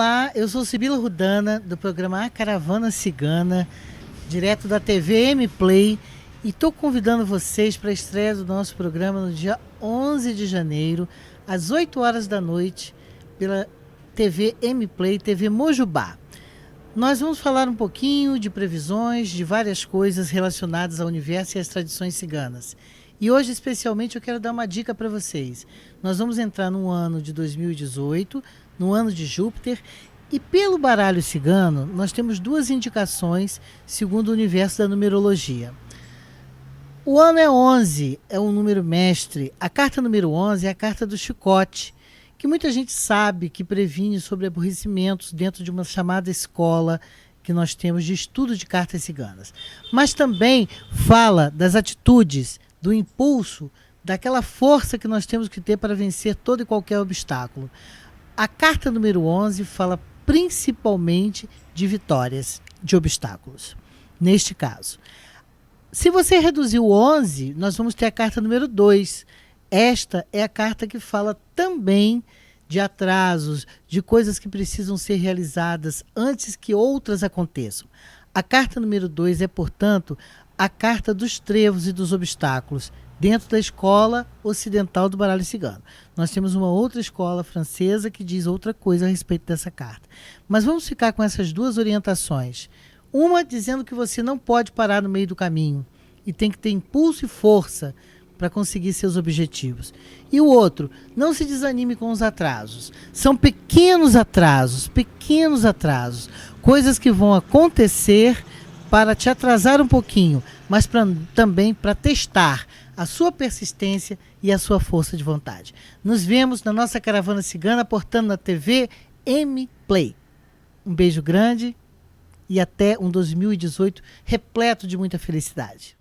Olá, eu sou Sibila Rudana, do programa A Caravana Cigana, direto da TV M-Play, e estou convidando vocês para a estreia do nosso programa no dia 11 de janeiro, às 8 horas da noite, pela TV M-Play, TV Mojubá. Nós vamos falar um pouquinho de previsões, de várias coisas relacionadas ao universo e às tradições ciganas. E hoje, especialmente, eu quero dar uma dica para vocês. Nós vamos entrar no ano de 2018, no ano de Júpiter, e pelo baralho cigano, nós temos duas indicações segundo o universo da numerologia. O ano é 11, é um número mestre. A carta número 11 é a carta do chicote, que muita gente sabe que previne sobre aborrecimentos dentro de uma chamada escola que nós temos de estudo de cartas ciganas. Mas também fala das atitudes, do impulso, daquela força que nós temos que ter para vencer todo e qualquer obstáculo. A carta número 11 fala principalmente de vitórias, de obstáculos, neste caso. Se você reduzir o 11, nós vamos ter a carta número 2. Esta é a carta que fala também de atrasos, de coisas que precisam ser realizadas antes que outras aconteçam. A carta número 2 é, portanto, a carta dos trevos e dos obstáculos, dentro da escola ocidental do baralho cigano. Nós temos uma outra escola francesa que diz outra coisa a respeito dessa carta. Mas vamos ficar com essas duas orientações. Uma dizendo que você não pode parar no meio do caminho e tem que ter impulso e força para conseguir seus objetivos. E o outro, não se desanime com os atrasos. São pequenos atrasos, coisas que vão acontecer para te atrasar um pouquinho, mas também para testar a sua persistência e a sua força de vontade. Nos vemos na nossa caravana cigana, portando na TV M-Play. Um beijo grande e até um 2018 repleto de muita felicidade.